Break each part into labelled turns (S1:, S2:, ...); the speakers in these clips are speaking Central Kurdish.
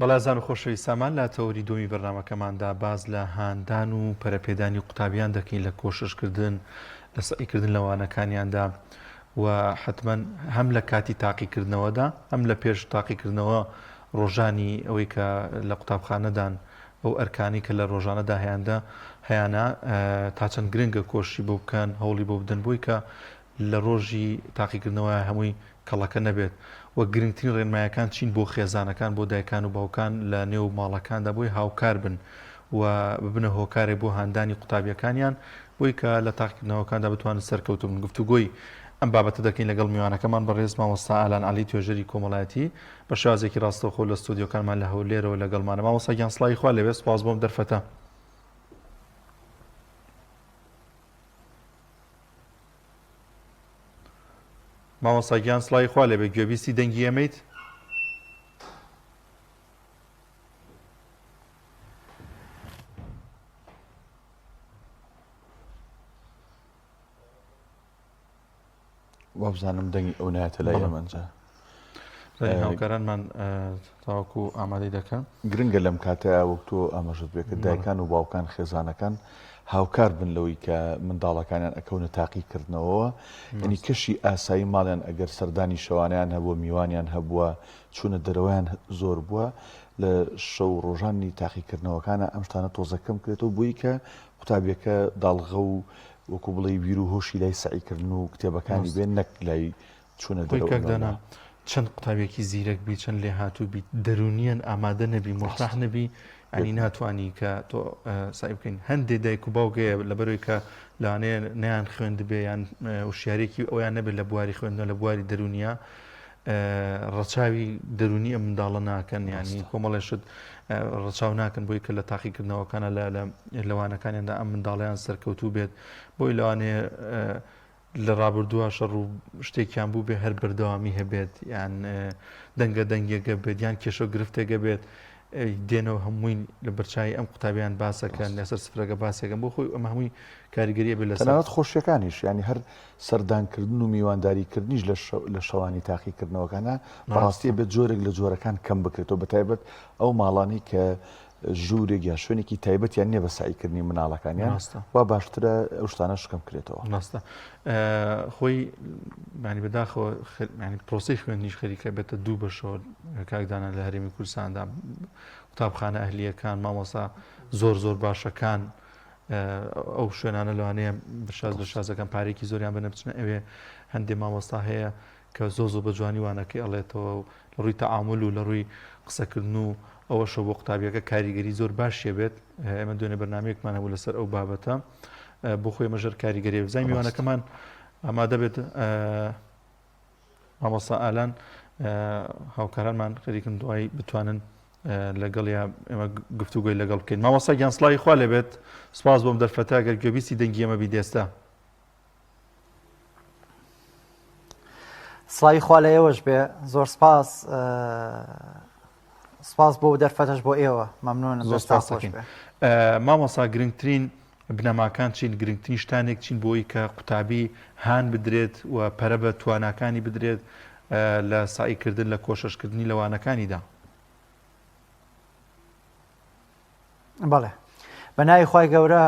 S1: بەڵێزان و خۆشەوی سامان لە تەوری دومی بەرنامەکەماندا باز لە هاندان و پەرەپێدانی قوتابیان دەکەین لە کۆششکردن لە سەعیکردن لەوانەکانیاندا و حتمما هەم لە کاتی تاقیکردنەوەدا هەم لە پێش تاقیکردنەوە ڕۆژانی ئەوەی کە لە قوتابخانەدان ئەو ئەرکانی کە لە ڕۆژانەدا هەیەە تا چەند گرنگە کۆشی بۆ بکەن هەوڵی بۆ بدەن بۆی کە لە ڕۆژی تاقیکردنەوە هەمووی کەڵەکە نەبێت و گرنگترین ڕێنمایەکان چین بۆ خێزانەکان بۆ دایکان و باوکان لە نێو ماڵەکاندا بۆی هاوکار بن و ببنە هۆکارێ بۆ هاندانی قوتابیەکانیان بۆی کە لە تاقیکردنەوەکاندا بتوانن سەرکەوتو بن. گفتوگۆی ئەم بابەتە دەکەین لەگەڵ میوانەکەمان بەڕێز مامۆستا ئالان عەلی توێژەری کۆمەڵایەتی بە شێوازێکی ڕاستەوخۆ لە ستودیۆکانمان لە هەولێرەوە لەگەڵمانە. مامۆستا گیان سڵاوی خوا لەوێ، سوپاس بۆم دەرفەتە. مامۆستا گیان سڵاوی خوا لەوێ، گوێبیستی دەنگی ئەمەیت؟
S2: وابزانم دەنگی ئەو نایەتە لای ئەمەنجە
S1: هاوکارانمان تاوەکو ئامادەی دەکەن.
S2: گرنگە لەم کاتەیە وەکتۆ ئاماژت بێت کە دایکان و باوکان خێزانەکان هاوکار بن لەوەی کە منداڵەکانیان ئەکەونە تاقیکردنەوەەوە، ینی کەشی ئاسایی ماڵیان ئەگەر سەردانی شەوانیان هەبووە، میوانیان هەبووە، چوونە دەرەوەیان زۆر بووە لە شەو ڕۆژانی تاقیکردنەوەکانە ئەم شتانە تۆزەکەم کرێتەوە بووی کە قوتابیەکە داڵغە و وەکو بڵێ بیر و هۆشی لای سەعیکردن و کتێبەکانی بێن نەک لای چوونە دەرەوە.
S1: چەند قوتابێکی زیرەک بی، چەند لێ هاتوو بی، دەرونیان ئامادە نەبی، مۆشتاح نەبی، ئەنی ناتوانانی کە تۆ سای بکەین. هەندێک دایک و باوکەیە لەبەرەوەی کە لەوانەیە نەیان خوێند بێ یان وشیارێکی ئەویان نەبێت لە بواری خوێندنەوە لە بواری دەرونیە ڕەچاوی دەرونی ئەم منداڵە ناکەن، ینی کۆمەڵێ شت ڕەچاو ناکەن بۆی کە لە تاقیکردنەوەکانە لەوانەکانیاندا ئەم منداڵیان سەرکەوتوو بێت. بۆی لەوانەیە لە ڕابردووە شەڕ و شتێکیان بوو بێ هەر بەردەوامی هەبێت، یان دەنگە دەنگێکە بێت یان کێشە گرفتێکە بێت، دێنەوە هەمووی لە بەرچای ئەم قوتابیان باسەکەن لەسەر سفرەکە باسێکن بۆ خۆی ئەمە هەمووی کاریگەریە بێت لەسەر
S2: تەنانەت خۆشیەکانیش، ینی هەر سەردانکردن و میوانداریکردنیش لە شەوانی تاقیکردنەوەکانە بەڕاستی بێت جۆرێک لە جۆرەکان کەم بکرێتەوە، بەتایبەت ئەو ماڵانی کە ژوورێک یا شوێنێکی تایبەتیان نییە بە سعیکردنی مناڵەکانیان وا باشترە ئەو شتانە شکەم کرێتەوە.
S1: ڕاستە خۆی معنی بەداخەوە پرۆسی خوێندنیش خەریکە بێتە دوو بەشەوە. کاکدانە لە هەرێمی کوردستاندا قوتابخانە ئەهلیەکان، مامۆستا زۆر باشەکان ئەو شوێنانە لەوانەیە بە شازەکان پارێکی زۆریان بنە بچنە ئەوێ. هەندێک مامۆستا هەیە کە زۆر بە جوانی وانەکەی ئەڵێتەوە و لە ڕووی تەعامل و لە ڕووی قسەکردن و ئەوەشە بۆ قوتابیەکە کاریگەری زۆر باشیە بێت. ئێمە دوێنێ بەرنامەیەکمان هەبوو لەسەر ئەو بابەتە بۆ خۆی مەژەر کاریگەری بزای میوانەکەمان ئامادە بێت. مامۆستا ئالان هاوکارانمان خەریکن دوای بتوانن لەگەڵیا ئێمە گفتوگۆی لەگەڵ بکەین. مامۆستا گیان سڵاوی خوا لێبێت، سپاس بۆم دەرفەتە ئەگەر گوێبیستی دەنگی ئەمە بیدێستە.
S3: سڵاوی خوا لە ئێوەش بێ، زۆر سپاس. سپاس بۆ دەرفەتەش بۆ ئێوە مەمنون.
S1: زۆر سپاس دەکەین. مامۆستا گرنگترین بنەماکان چین، گرنگترین شتانێک چین بۆی کە قوتابی هان بدرێت و پەرە بە تواناکانی بدرێت لە سعیکردن لە کۆششکردنی لەوانەکانیدا؟
S3: بەڵێ بە ناوی خوای گەورە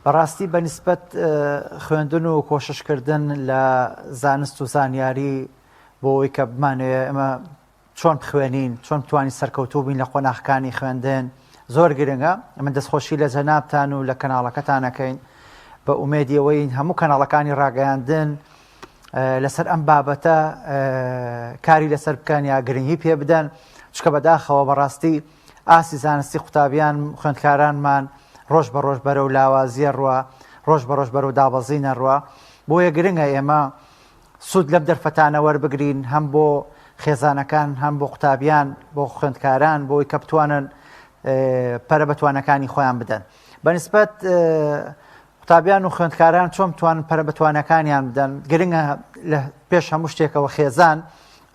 S3: بەڕاستی بەنسبەت خوێندن و کۆششکردن لە زانست و زانیاری بۆ ئەوەی کە بمانوێت ئەمە چۆن بخوێنین، چۆن بتوانین سەرکەوتوو بین لە قۆناغەکانی خوێندن زۆر گرنگە. ئەمە دەستخۆشی لە جەنابتان و لە کەناڵەکەتانەکەین بە ئومێدیەوەی هەموو کەناڵەکانی ڕاگەیاندن لەسەر ئەم بابەتە کاری لەسەر بکەن یا گرنگی پێ بدەن، چکە بەداخەوە بەڕاستی ئاسی زانستی قوتابیان خوێندکارانمان ڕۆژ بە ڕۆژ بەرەو لاوازیە ڕوە، ڕۆژ بە ڕۆژ بەرەو دابەزینە ڕوە. بۆیە گرنگە ئێمە سوود لەم دەرفەتانە وەربگرین، هەم بۆ خێزانەکان هەم بۆ قوتابیان بۆ خوێندکاران، بۆی کە بتوانن پەرە بەتوانەکانی خۆیان بدەن. بەنسبەت قوتابیان و خوێندکاران چۆن بتوانن پەرە بەتوانەکانیان بدەن، گرنگە لە پێش هەموو شتێکەوە خێزان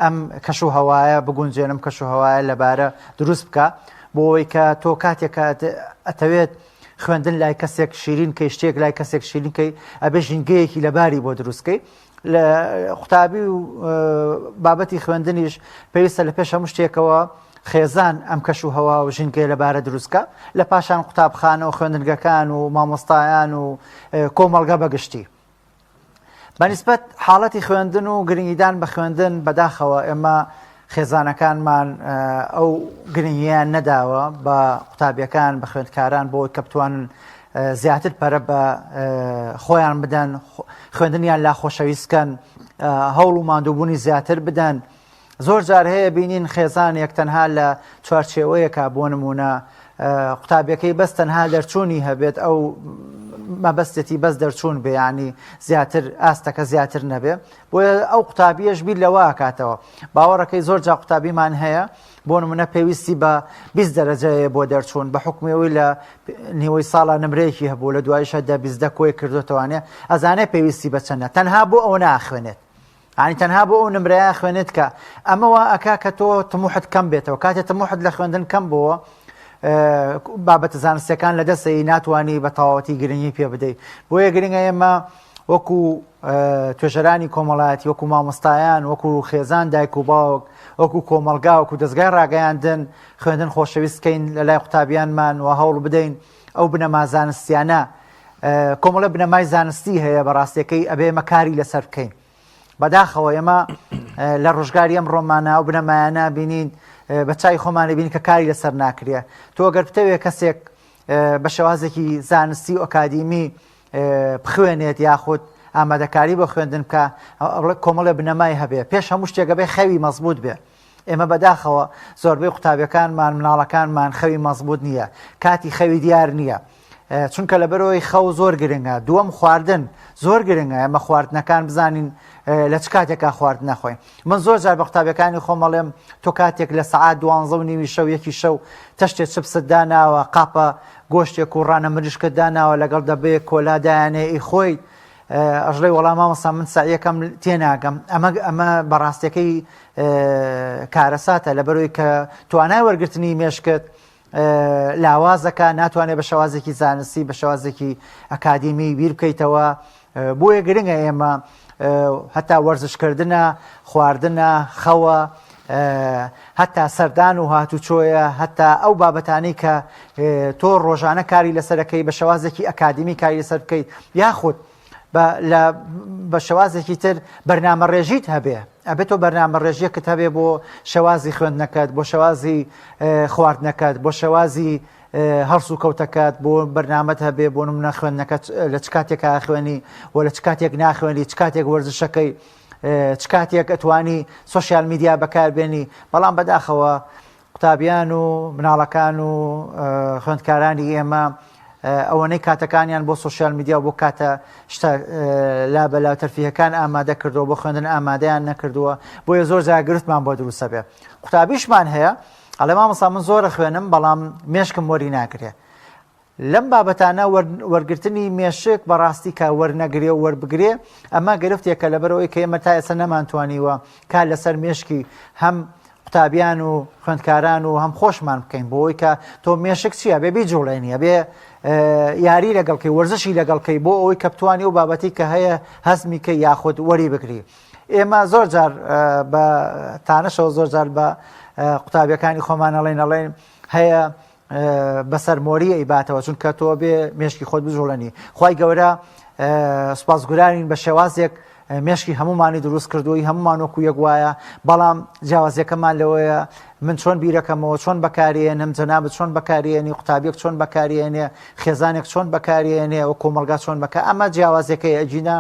S3: ئەم کەش و هەوایە بگونجێنم، کەش و هەوایە لەبارە دروست بکە، بۆ ئەوەی کە تۆ کاتێکە ئەتەوێت خوێندن لای کەسێک شیرین کەی، شتێک لای کەسێک شیرین کەی، ئەبێ ژینگەیەکی لەباری بۆ دروستکەی. قوتابی و بابەتی خوێندنیش پێویستە لە پێش هەموو شتێکەوە خێزان ئەم کەش و هەوا و ژینگە لەبارە دروستکە لە پاشان قوتابخانە و خوێندنگەکان و مامۆستایان و کۆمەڵگە بەگشتی. بەنسبەت حاڵەتی خوێندن و گرنگیدان بە خوێندن بەداخەوە ئێمە خێزانەکانمان ئەو گرنگیان نەداوە بە قوتابیەکان بە خوێندکاران بۆ کە بتوانن زیاتر پەرە بە خۆیان بدەن خوێندنیان لا خۆشەویستکەن هەوڵ و ماندووبوونی زیاتر بدەن. زۆر جار هەیە بینین خێزانێک تەنها لە چوارچێوەیەکە بۆ نمونە قوتابیەکەی بەس تەنها دەرچوونی هەبێت ئەو مەبەستێتی بەس دەرچوون بێ ینی زیاتر ئاستەکە زیاتر نەبێ بۆیە ئەو قوتابیەش بیر لەوە ئاکاتەوە. باوەڕەکەی زۆر جا قوتابیمان هەیە بۆ نمونە پێویستی بە 20 دەرەجەیە بۆ دەرچوون بە حکومەوەی لە نیوەی ساڵە نمرەیەکی هەبوو لە دوایشە 10 کۆی کردوتەوانێ ئەزانێ پێویستی بە چەندە تەنها بۆ ئەو ناخوێنێت ینی تەنها بۆ ئەو نمرەیە خوێنێت کە ئەمەوە ئەکا کە تۆ تموحت کەم بێتەوە کاتێک تموحت لە خوێندن کەم بووە بابەتە زانستیەکان لە دەستەی ناتوانانی بە تەواوەتی گرنگی پێ بدەیت. بۆیە گرنگە ئێمە وەکو توێژەرانی کۆمەڵایەتی وەکو مامۆستایان وەکو خێزان دایک و باوک وەکو کۆمەلگا وەکو دەستگای ڕاگەیاندن خوێندن خۆشەویستکەین لە لای قوتابیانمان و هەوڵ بدەین ئەو بنەما زانستیانە کۆمەڵە بنەمای زانستی هەیە بەڕاستیەکەی ئەبێ ئێمە کاری لەسەر بکەین. بەداخەوە ئێمە لە ڕۆژگاری ئەم ڕۆمانە ئەو بنەمایانە بینین بە چای خۆمانە بینی کە کاری لەسەر ناکرێ. تۆ ئەگەر بتەوێت کەسێک بە شێوازێکی زانستی و ئەکادیمی بخوێنێت یاخود ئامادەکاری بە خوێندن بکە کۆمەڵە بنەمای هەبێ پێش هەموو شتێکە بێ خەوی مەزبوط بێ. ئێمە بەداخەوە زۆربەی قوتابیەکانمان مناڵەکانمان خەوی مەزبوط نییە کاتی خەوی دیار نییە چونکە لەبەرەوەی خەو زۆر گرنگە. دووەم خواردن زۆر گرنگە ئێمە خواردنەکان بزانین لە چ کاتێکا خوارد نەخۆین. من زۆر جار بە قوتابیەکانی خۆمەڵێم تۆ کاتێک لە سەعات 12:30 شەو یەکی شەو تەشتێک چپست داناوە قاپە گۆشتێک و ڕانە مریشکت داناوە لەگەڵ دەبێ کۆلادایانێ ئەی خۆی ئەژڵی وەڵام مامۆستا من سەعیەکەم تێناگەم ئەمە بەڕاستیەکەی کارەساتە لەبەرەوەی کە توانای وەرگرتنی مێشکت لاوازەکە ناتوانێت بە شێوازێکی زانستی بە شێوازێکی ئەکادیمی بیر بکەیتەوە. بۆیە گرنگە ئێمە هەتا وەرزشکردنە خواردنە خەوە هەتا سەردان و هاتوچۆیە هەتا ئەو بابەتانەی کە تۆ ڕۆژانە کاری لەسەرەکەی بە شێوازێکی ئەکادیمی کاری لەسەر بکەیت یاخود بە شێوازێکی تر بەرنامە ڕێژیت هەبێ ئەبێت تۆ بەرنامە ڕێژیەکت هەبێ بۆ شێوازی خوێندنەکەت بۆ شێوازی خواردنەکەت بۆ شێوازی هەڵس و کەوتەکەت بۆ بەرنامەت هەبێ بۆ نمونە خوێندنەکەت لە چ کاتێکا خوێنی و لە چ کاتێک ناخوێنی چ کاتێک وەرزشەکەی چ کاتێک ئەتوانی سۆشیال میدیا بەکاربێنی. بەڵام بەداخەوە قوتابیان و مناڵەکان و خوێندکارانی ئێمە ئەوەنەی کاتەکانیان بۆ سۆشیال میدیا بۆ کاتە شتە لا بەلا تەرفیهەکان ئامادە کردەوە بۆ خوێندن ئامادەیان نەکردووە بۆیە زۆر جاگرتمان بۆ دروستە بێ. قوتابیشمان هەیە ئەڵێ مامۆستا من زۆرە خوێنم بەڵام مێشکم وەری ناگرێ. لەم بابەتانە وەرگرتنی مێشک بەڕاستی کە وەرنەگرێ و وەربگرێ ئەمە گرفتێکە لەبەرەوەی کە ئێمە تا ئێستا نەمانتوانیوە کار لەسەر مێشکی هەم قوتابیان و خوێندکاران و هەم خۆشمان بکەین بۆەوەی کە تۆ مێشک چییە بێ بیجوڵێنیە بێ یاری لەگەڵکەی وەرزشی لەگەڵکەی بۆ ئەوەی کە بتوانی و بابەتی کە هەیە هەزمی کە یاخود وەری بگری. ئێمە زۆر جار بە تانەشەوە زۆر جار بە قوتابیەکانی خۆمان ئەڵێن هەیە بەسەرمۆری ئەیباتەوە چونکە تۆ بێ مێشکی خۆت بجوڵێنی. خوای گەورە سوپاسگوزارین بە شێوازێک مێشکی هەمومانی دروست کردووی هەمومان وەکو یەک وایە بەڵام جیاوازیەکەمان لەوەیە من چۆن بیرەکەمەوە چۆن بەکارێنم جەنابەت چۆن بەکارێنی قوتابیەک چۆن بەکارێنێ خێزانێک چۆن بەکارێنێ و کۆمەلگا چۆن بەکار ئەمە جیاوازەکەی ئەجینە.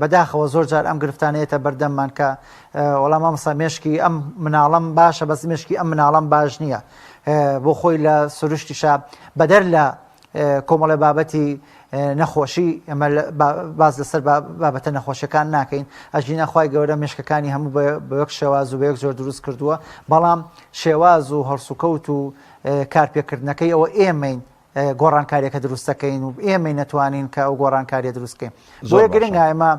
S3: بەداخەوە زۆر جار ئەم گرفتانەیەتە بەردەممان کە وەڵام مامۆستا مێشکی ئەم مناڵەم باشە بەس مێشکی ئەم مناڵەم باش نییە بۆ خۆی لە سروشتیشا بەدەر لە کۆمەڵە بابەتی نەخۆشی ئەمە باز لەسەر بابەتە نەخۆشیەکان ناکەین ئەژینە خوای گەورە مێشکەکانی هەموو بە یەک شێواز و بە یەک جۆر دروست کردووە بەڵام شێواز و هەڵسوکەوت و کارپێکردنەکەی ئەوە ئێمەین گۆڕانکاریەکە دروستەکەین و ئێمەی نەتوانین کە ئەو گۆڕانکاریە دروستکەین. بۆیە گرنگە ئێمە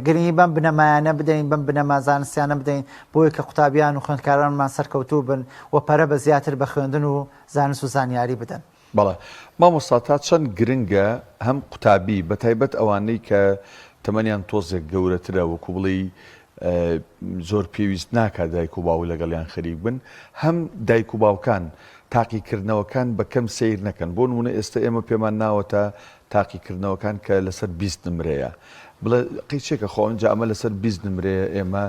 S3: گرنگی بەم بنەمایانە بدەین بەم بنەما زانستیانە بدەین بۆیە کە قوتابیان و خوێندکارانمان سەرکەوتوو بن و پەرە بە زیاتر بە خوێندن و زانست و زانیاری بدەن.
S2: بەڵێ مامۆستا تا چەند گرنگە هەم قوتابی بەتایبەت ئەوانەی کە تەمەنیان تۆزێک گەورەترە وەکو بڵێ زۆر پێویست ناکات دایک و باو لەگەڵیان خەریک بن هەم دایک و باوکان تاقیکردنەوەکان بە کەم سیر نەکەن بۆ نمونە ئێستا ئێمە پێمان ناوەتە تاقیکردنەوەکان کە لەسەر 20 نمرەیە بڵێ قیچێکە خۆنجا ئەمە لەسەر 20 نمرەیە ئێمە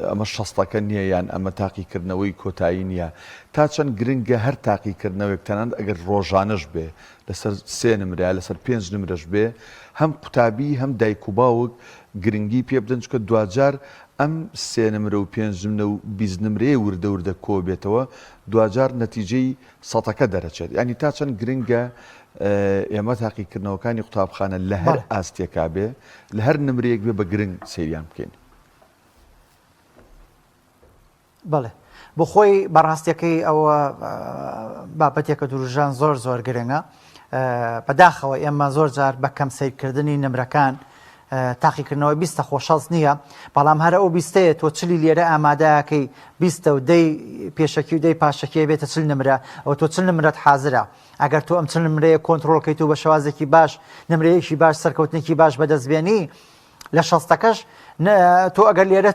S2: ئەمە شەستەکە نییە یان ئەمە تاقیکردنەوەی کۆتایی نییە تا چەند گرنگە هەر تاقیکردنەوەک تەنانەت ئەگەر ڕۆژانەش بێ لەسەر 3 نمرە لەسەر 5 نمرەش بێ هەم قوتابی هەم دایک و باوک گرنگی پێ بدەن چکە دوجار ئەم 3 نمرە و 5 نمرە و 20 نمرەیە وردە وردە کۆ بێتەوە دوجار نەتیجەی سەتەکە دەرەچێت ینی تا چەند گرنگە ئێمە تاقیکردنەوەکانی قوتابخانە لە هەر ئاستێکا بێ لە هەر نمرەیەک بێ بە گرنگ سەیریان بکەین
S3: بەڵێ بۆ خۆی بەڕاستیەکەی ئەوە بابەتێکە دروژان زۆر زۆر گرنگە بەداخەوە ئێمە زۆر جار بە کەم سیرکردنی نمرەکان تاقیکردنەوەی 20 خۆشەڵ نییە بەڵام هەرە ئەو 20ەیە تۆ چلی لێرە ئامادەکەی 20 و دەی پێشەکی و دەی پاشەکەی بێتە چل نمرە ئەو تۆ چل نمرەت حازرە ئەگەر تۆ ئەم چل نمرەیە کۆنتترۆلکەیت و بە شێوازێکی باش نمرەیەکی باش سەرکەوتنێکی باش بەدەستبێنی لە شەستەکەش تۆ ئەگەر لێرە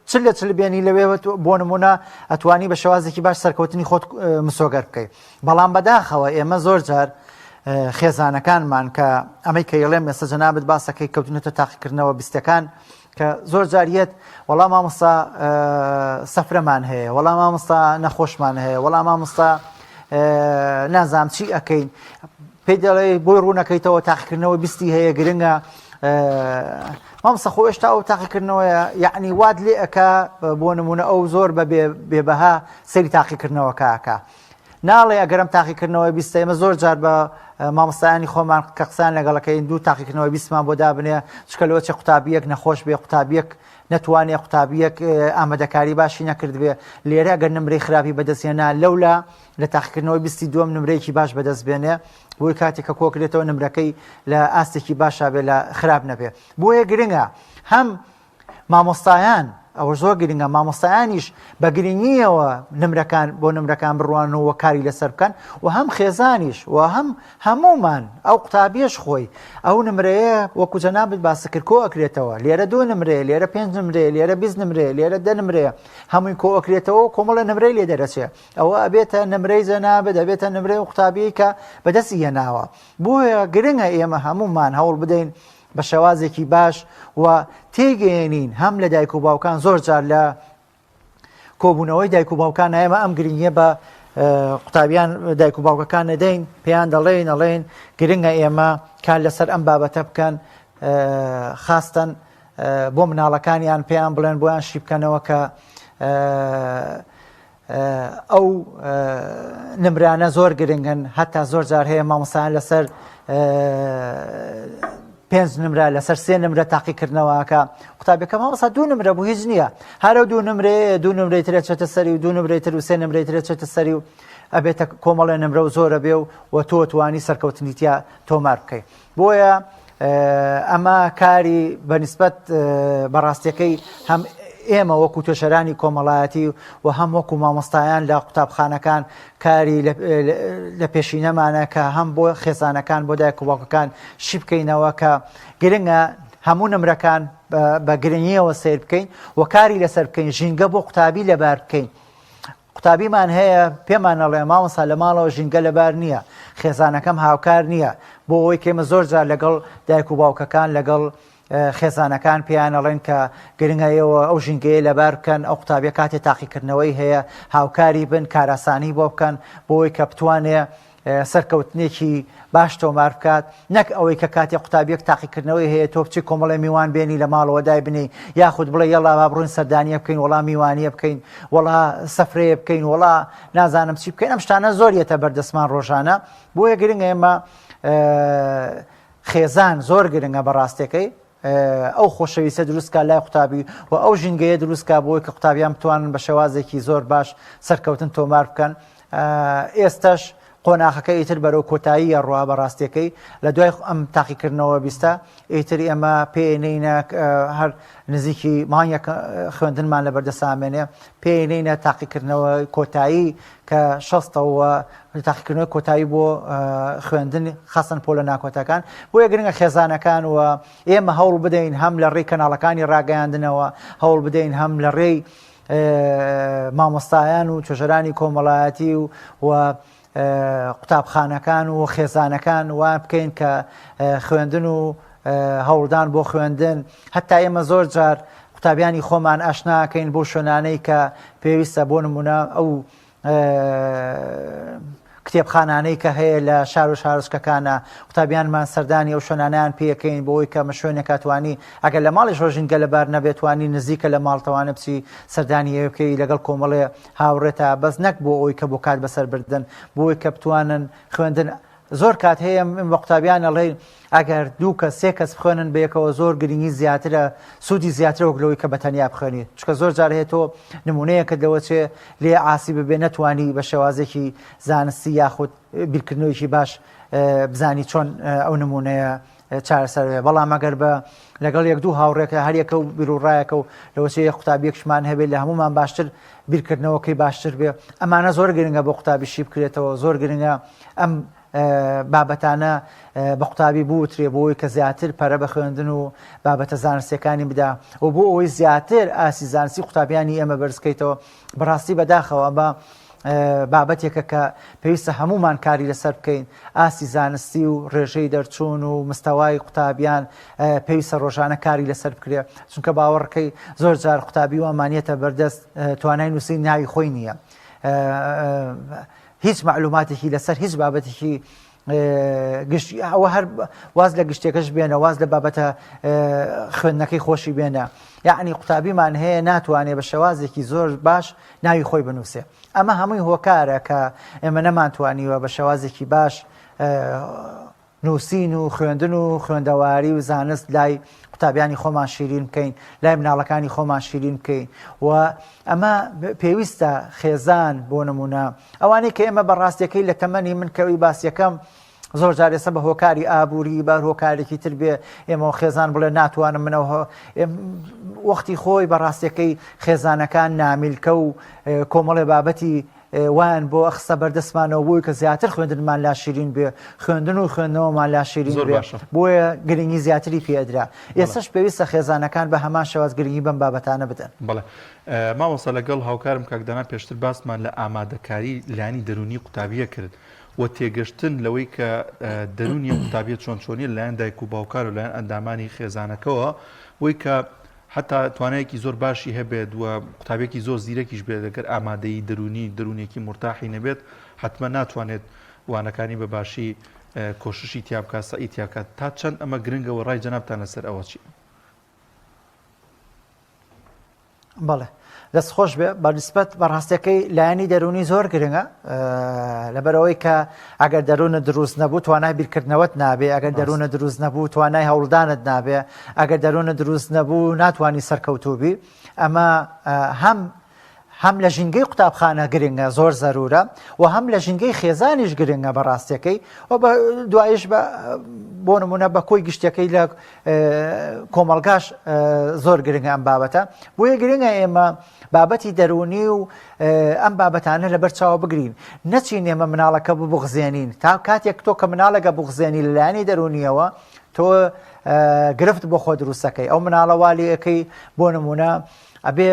S3: چل لە چل بێنی لەوێ بۆ نمونە ئەتوانی بە شێوازێکی باش سەرکەوتنی خۆت مسۆگەر بکەیت بەڵام بەداخەوە ئێمە زۆر جار خێزانەکانمان کە ئەمەی کە یڵێم ئێستا جەنابەت باسەکەی کەوتونەتە تاقیکردنەوە بیستەکان کە زۆر جاریەت وەڵام مامۆستا سەفرەمان هەیە وەڵام مامۆستا نەخۆشمان هەیە وەڵام مامۆستا نازام چی ئەەکەین پێی دەڵێ بۆی ڕوونەکەیتەوە تاقیکردنەوە بیستی هەیە گرنگە مامۆستا خۆ ئێشتا ئەو تاقیکردنەوەیە یعنی واد لێ ئەکا بۆ نمونە ئەو زۆر بە بێبەها سەیری تاقیکردنەوەکە ناڵێ ئەگەرم تاقیکردنەوەی بیستە ئێمە زۆر جار بە مامۆستایانی خۆمان کە قسان لەگەڵەکەی دوو تاقیکردنەوەی بیستمان بۆ دابنێ چکەلەوە چه قوتابیەک نەخۆش بێ قوتابیەک نەتوانێ قوتابیەک ئامادەکاری باشی نەکردبێ لێرە ئەگەر نمرەی خراپی بەدەستێنا لەولا لە تاقیکردنەوەی بیستی دووەم نمرەیەکی باش بەدەست بێنێ بۆی کاتێک کە کۆکرێتەوە نمرەکەی لە ئاستێکی باشا بێ لە خراپ نەبێ بۆیە گرنگە هەم مامۆستایان ئەوە زۆر گرنگە مامۆستایانیش بە گرنگیەوە نمرەکان بۆ نمرەکان بڕوانەوە کاری لەسەر بکەن و هەم خێزانیش و هەم هەمومان ئەو قوتابیش خۆی ئەو نمرەیە وەکو جەنابەت باسی کرد کۆ ئەکرێتەوە لێرە 2 نمرەیە لێرە 5 نمرەیە لێرە 20 نمرەیە لێرە 10 نمرەیە هەمووی کۆ ئەکرێتەوە کۆمەڵە نمرەی لێ دەرەچێت ئەوە ئەبێتە نمرەی جەنابەت ئەبێتە نمرەی قوتابی کە بەدەستی هێناوە بۆیە گرنگە ئێمە هەمومان هەوڵ بدەین بە شێوازێکی باش و تێگەێنین هەم لە دایک و باوکان زۆر جار لە کۆبوونەوەی دایک و باوکان ئێمە ئەم گرنگیە بە قوتابیان دایک و باوکەکان نەدەین پێیان دەڵێن گرنگە ئێمە کار لەسەر ئەم بابەتە بکەن خاستن بۆ مناڵەکانیان پێیان بڵێن بۆیان شی بکەنەوە کە ئەو نمرانە زۆر گرنگن هەتا زۆر جار هەیە مامۆستایان لەسەر 5 نمرە لەسەر 3 نمرە تاقیکردنەوەکە قوتابیەکە مامۆستا 2 نمرە بوو هیچ نییە هەرە 2 نمرێ 2 نمرەی ترە چێتە سەری و 2 نمرەی تر و 3 نمرەی ترە چێتە سەری و ئەبێتە کۆمەڵە نمرە و زۆرە بێ و تۆ توانی سەرکەوتنیتیا تۆمار بکەیت بۆیە ئەمە کاری بەنسبەت بەڕاستیەکەی هەم ئێمە وەکو توێژەرانی کۆمەڵایەتی و هەم وەکو مامۆستایان لە قوتابخانەکان کاری لە پێشینەمانە کە هەم بۆ خێزانەکان بۆ دایک و باوکەکان شی بکەینەوە کە گرنگە هەموو نمرەکان بە گرنگیەوە سیر بکەین و کاری لەسەر بکەین ژینگە بۆ قوتابی لەبار بکەین قوتابیمان هەیە پێمان ئەڵێ مامۆستا لە ماڵەوە ژینگە لەبار نییە خێزانەکەم هاوکار نییە بۆ ئەوەی کێمە زۆر جار لەگەڵ دایک و باوکەکان لەگەڵ خێزانەکان پێیان ئەڵێن کە گرنگایەوە ئەو ژینگەیە لەبار بکەن ئەو قوتابیە کاتێ تاقیکردنەوەی هەیە هاوکاری بن کاراسانی بۆ بکەن بۆی کە بتوانێ سەرکەوتنێکی باش تۆمار بکات نەک ئەوەی کە کاتێ قوتابیەک تاقیکردنەوەی هەیە تۆ بچی کۆمەڵی میوان بێنی لە ماڵەوە دای بنی یاخود بڵێ یەڵا با بڕۆین سەردانیە بکەین وەڵا میوانیە بکەین وەڵا سەفرەیە بکەین وەڵا نازانم چی بکەین ئەم شتانە زۆریەتە بەردەستمان ڕۆژانە بۆیە گرنگە ئێمە خێزان زۆر گرنگە بەڕاستیەکەی ئەو خۆشەویستە دروستکە لای قوتابی و ئەو ژینگەیە دروستکە بۆی کە قوتابیان بتوانن بە شێوازێکی زۆر باش سەرکەوتن تۆمار بکەن ئێستاش قۆناغەکە ئیتر بەرەو کۆتایی ڕوا بەڕاستیەکەی لە دوای ئەم تاقیکردنەوە بیستە ئیتر ئێمە پێێنینە هەر نزیکی مانگێک خوێندنمان لە بەردەسامێنێ پێێنینە تاقیکردنەوە کۆتایی کە شەستەوە تاقیکردنەوەی کۆتایی بۆ خوێندن خەسەن پۆلە ناکۆتەکان بۆیە گرنگە خێزانەکان و ئێمە هەوڵ بدەین هەم لە ڕێی کەناڵەکانی ڕاگەیاندنەوە هەوڵ بدەین هەم لە ڕێی مامۆستایان و توێژەرانی کۆمەڵایەتی و قوتابخانەکان و خێزانەکان وان بکەین کە خوێندن و هەوڵدان بۆ خوێندن هەتا ئێمە زۆر جار قوتابیانی خۆمان ئاشناکەین بۆ شوێنانەی کە پێویستە بۆ نمونە ئەو کتێبخانانەی کە هەیە لە شار و شارۆچکەکانە قوتابیانمان سەردانی ئەو شوێنانیان پێەکەین بۆی کە مەشوێنێک توانی ئەگەر لە ماڵی ڕۆژینگە لەبار نەبێتوانی نزیکە لە ماڵتەوانە بچی سەردانیەکەی لەگەڵ کۆمەڵێ هاوڕێتە بەس نەک بۆ ئەوی کە بۆ کات بەسەر بردن بۆی کە بتوانن خوێندن زۆر کات هەیە بە قوتابیان ئەڵێ ئەگەر دوو کە سێ کەس بخوێنن بەیەکەوە زۆر گرنگی زیاترە سوودی زیاترە وەکلەوەی کە بەتەنیا بخوێنیت چکە زۆر جار هەیە تۆ نمونەیەکە دەوەچێ لێ ئاسی ببێ نەتوانی بە شێوازێکی زانستی یاخود بیرکردنەوەیکی باش بزانی چۆن ئەو نمونەیە چارەسەر بەڵام ئەگەر بە لەگەڵ یەک دوو هاوڕێکە هەریەکە و بیرروڕایەکە و لەوەچێ قوتابیەکشمان هەبێت لە هەمومان باشتر بیرکردنەوەکەی باشتر بێ ئەمانە زۆر گرنگە بۆ قوتابیشی بکرێتەوە زۆر گرنگە ئەم بابەتانە بە قوتابی بوترێ بۆی کە زیاتر پەرە بە خوێندن و بابەتە زانستیەکانی بدا و بۆ ئەوەی زیاتر ئاسی زانستی قوتابیانی ئێمە بەرزکەیتەوە بەڕاستی بەداخەوە بە بابەتێکە کە پێویستە هەمومان کاری لەسەر بکەین ئاسی زانستی و ڕێژەی دەرچوون و مستەوای قوتابیان پێویستە ڕۆژانە کاری لەسەر بکرێ چونکە باوەڕەکەی زۆر جار قوتابی وامانیەتە بەردەست توانای نووسی ناوی خۆی نییە هیچ معلوماتێکی لەسەر هیچ بابەتێکی ئەوە هەر واز لە گشتێکەش بێنە واز لە بابەتە خوێندنەکەی خۆشی بێنە یعنی قوتابیمان هەیە ناتوانێت بە شێوازێکی زۆر باش ناوی خۆی بنووسێ ئەمە هەمووی هۆکارە کە ئێمە نەمانتوانیوە بە شێوازێکی باش نووسین و خوێندن و خوێندەواری و زانست لای قوتابیانی خۆمان شیرین بکەین لای مناڵەکانی خۆمان شیرین بکەین و ئەمە پێویستە خێزان بۆ نمونە ئەوانەی کە ئێمە بەڕاستیەکەی لە تەمەنی من کەوی باسیەکەم زۆر جار ئێستا بە هۆکاری ئابووری بار هۆکارێکی تر بێ ئێمە خێزان بڵێ ناتوانم منەوە وەختی خۆی بەڕاستیەکەی خێزانەکان نامیلکە و کۆمەڵێ بابەتی وان بۆ ئەخسە بەردەستمانەوە بووی کە زیاتر خوێندنمان لا شیرین بێ خوێندن و خوێندنەوەمان لا شیرین بێ بۆیە گرنگی زیاتری پێدرا ئێستش پێویستە خێزانەکان بە هەمان شێواز گرنگی بەم بابەتانە بدەن
S1: بەڵێ مامۆستا لەگەڵ هاوکارم کاکدانا پێشتر باسمان لە ئامادەکاری لانی دەرونی قوتابیە کرد و تێگەشتن لەوەی کە دەرونی قوتابیە چۆن چۆنی لەلایەن دایک و باوکار و لایەن ئەندامانی خێزانەکەەوە وی کە حتا توانایەکی زۆر باشی هەبێت و قوتابێکی زۆر زیرەکیش بێت لەگەر ئامادەی دەرونیەکی مرتاحی نەبێت حتمما ناتوانێت وانەکانی بە باشی کۆششی تیابکات سەئی تیاکات تا چەند ئەمە گرنگەوە ڕای جەنابتانە سەر ئەوە چی؟
S3: بەڵێ دەست خۆش بێ بەنسبەت بەڕاستیەکەی لایەنی دەرونی زۆر گرنگە لەبەرەوەی کە ئەگەر دەروونە دروست نەبوو توانای بیرکردنەوەت نابێ ئەگەر دەروونە دروست نەبوو توانای هەوڵدانت نابێ ئەگەر دەروونە دروست نەبوو ناتوانانی سەرکەوتوبی ئەمە هەم لە ژینگەی قوتابخانە گرنگە زۆر زەرورە و هەم لە ژینگەی خێزانیش گرنگە بەڕاستیەکەی و دوایش بۆ نمونە بە کۆی گشتەکەی لە کۆمەڵگاش زۆر گرنگە ئەم بابەتە بۆیە گرنگە ئێمە بابەتی دەرونی و ئەم بابەتانە لەبەر چاوە بگرین نەچین ئێمە مناڵەکە ببغزێنین تا کاتێک تۆ کە مناڵەکە بغزێنی لەلایەنی دەرونیەوە تۆ گرفت بۆ خۆ دروستەکەی ئەو مناڵە والیەکەی بۆ نمونە ئەبێ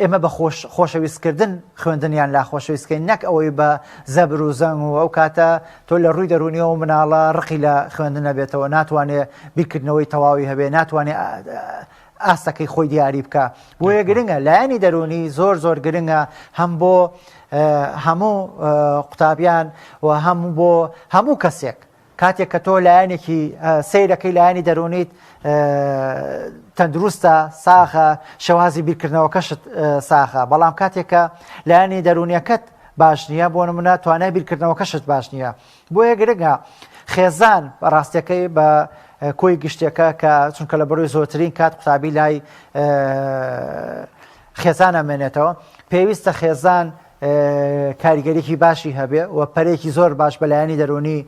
S3: ئێمە بە خۆشەویستکردن خوێندنیان لا خۆشەویستکەین نەک ئەوەی بە زەبر و زەنگ و ئەو کاتە تۆ لە ڕووی دەرونیەوە مناڵە ڕقی لە خوێندن نەبێتەوە ناتوانێت بیرکردنەوەی تەواوی هەبێ ناتوانێت ئاستەکەی خۆی دیاری بکە بۆیە گرنگە لایەنی دەرونی زۆر زۆر گرنگە هەم بۆ هەموو قوتابیان و بۆ هەموو کەسێک کاتێک کە تۆ لایەنێکی سەیرەکەی لایەنی دەرونیت تەندروستە ساخە شەوازی بیرکردنەوەکەشت ساخە بەڵام کاتێکە لایەنی دەرونیەکەت باش نییە بۆ نمونە توانای بیرکردنەوەکەشت باش نییە بۆیە گرنگە خێزان بەڕاستیەکەی بە کۆی گشتێکە کە چونکە لە بەڕووی زۆرترین کات قوتابی لای خێزان ئەمێنێتەوە پێویستە خێزان کاریگەریکی باشی هەبێ و پەرێکی زۆر باش بەلایانی دەرونی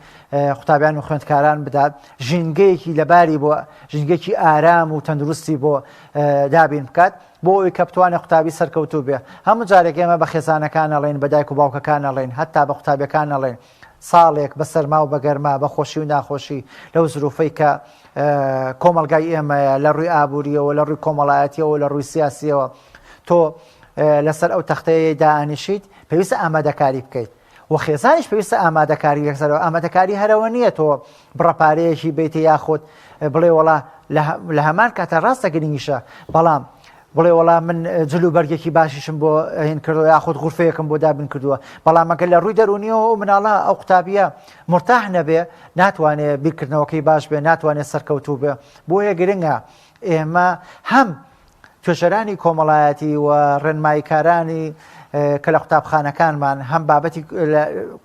S3: قوتابیان و خوێندکاران بدات ژینگەیەکی لەباری بۆ ژینگەیەکی ئارام و تەندروستی بۆ دابین بکات بۆ ئەوی کە بتوانێت قوتابی سەرکەوتوو بێ. هەموو جارێک ئێمە بە خێزانەکان ئەڵێن بە دایک و باوکەکان ئەڵێن هەتا بە قوتابیەکان ئەڵێن ساڵێک بە سەرما و بەگەرما بە خۆشی و ناخۆشی لەو زروفەی کە کۆمەلگای ئێمەیە لە ڕووی ئابوووریەوە لە ڕووی کۆمەڵایەتیەوە لە ڕووی سیاسیەوە تۆ لەسەر ئەو تەختەیە دانیشیت پێویستە ئامادەکاری بکەیت و خێزانیش پێویستە ئامادەکاری یەکسەرەوە ئامادەکاری هەرەوە نییە تۆ بڕەپارەیەکی بیتە یاخود بڵێ وڵا لە هەمان کاتە ڕاستە گرنگیشە بەڵام بڵێ وەڵام من جلو بەرگێکی باشیشم بۆ هین کردو یاخود غورفەیەکم بۆ دابین کردووە بەڵام ئەگەر لە ڕووی دەرونیەوە مناڵە ئەو قوتابیە مرتاح نەبێ ناتوانێت بیرکردنەوەکەی باش بێ ناتوانێت سەرکەوتوو بێ بۆیە گرنگە ئێمە هەم توێژەرانی کۆمەڵایەتی و ڕێنماییکارانی کە لە قوتابخانەکانمان هەم بابەتی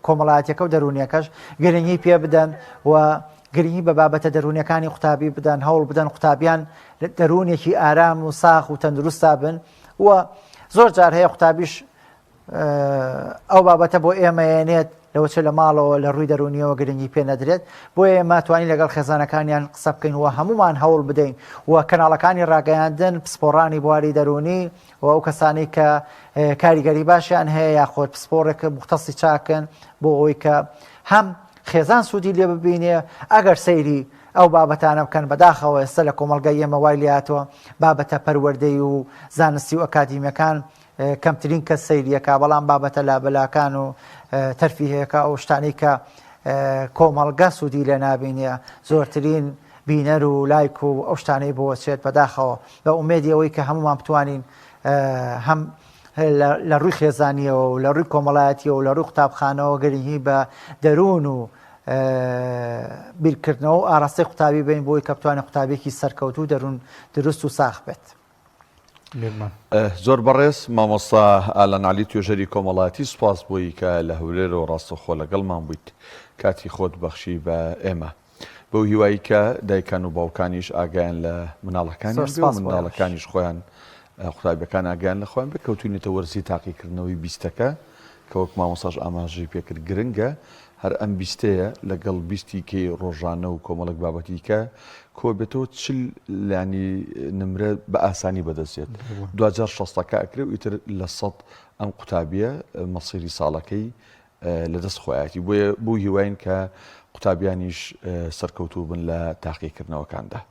S3: کۆمەڵایەتیەکە و دەرونیەکەش گرنگی پێ بدەن و گرنگی بە بابەتە دەرونیەکانی قوتابی بدەن هەوڵ بدەن قوتابیان دەرونێکی ئارام و ساخ و تەندروستا بن و زۆر جار هەیە قوتابیش ئەو بابەتە بۆ ئێمەێنێت لەوەچە لە ماڵەوە لە ڕووی دەرونیەوە گرنگی پێ نەدرێت بۆیە ئێمە توانین لەگەڵ خێزانەکانیان قسە بکەین و هەمومان هەوڵ بدەین و کەناڵەکانی ڕاگەیاندن پسپۆڕانی بواری دەرونی و ئەو کەسانی کە کاریگەری باشیان هەیە یاخۆت پسپۆڕێک مختصی چاکن بۆ ئەوەی کە هەم خێزان سوودی لێ ببینێ ئەگەر سەیری ئەو بابەتانە بکەن بەداخەوە ئێستا لە کۆمەلگای ئێمە وای لاتەوە بابەتە پەروەردەی و زانستی و ئەکادیمیەکان کەمترین کەس سەیریەکە بەڵام بابەتە لابەلاکان و تەرفیهەیەەکە ئەو شتانی کە کۆمەلگا سوودی لێ نابینە زۆرترین بینەر و لایک و ئەو شتانەی بۆچێت بەداخەوە بە ئومێدیەوەی کە هەمومان بتوانین هەم لە ڕووی خێزانیەوە و لە ڕووی کۆمەڵایەتیەوە و لە ڕووی قوتابخانەوە گەرنگی بە دەروون و بیرکردنەوە و ئاراستەی قوتابی بین بۆی کە بتوانێت قوتابێکی سەرکەوتوو دەروون دروست و ساخ بێت.
S2: زۆر بەڕێز مامۆستا ئالان عەلی توێژەری کۆمەڵایەتی سوپاس بۆی کە لە هەولێرەوە ڕاستەوخۆ لەگەڵمان بوویت کاتی خۆت بەخشی بە ئێمە بەو هیوایی کە دایکان و باوکانیش ئاگایان لە مناڵەکانی مناڵەکانیش خۆیان قوتابیەکان ئاگیان لە خۆیان بکەوتوینێتە وەرزی تاقیکردنەوەی بیستەکە کە وەک مامۆستاش ئاماژەی پێکرد گرنگە هەر ئەم بیستەیە لەگەڵ بیستی کەی ڕۆژانە و کۆمەڵک بابەتی کە کۆ بێتەوە چل لانی نمرە بە ئاسانی بەدەستێت 2060 ئەکرێ و ئیتر لە 100 ئەم قوتابیە مەسیری ساڵەکەی لەدەست خۆیەتی بۆ هیواین کە قوتابیانیش سەرکەوتوو بن لە تاقیکردنەوەکاندا.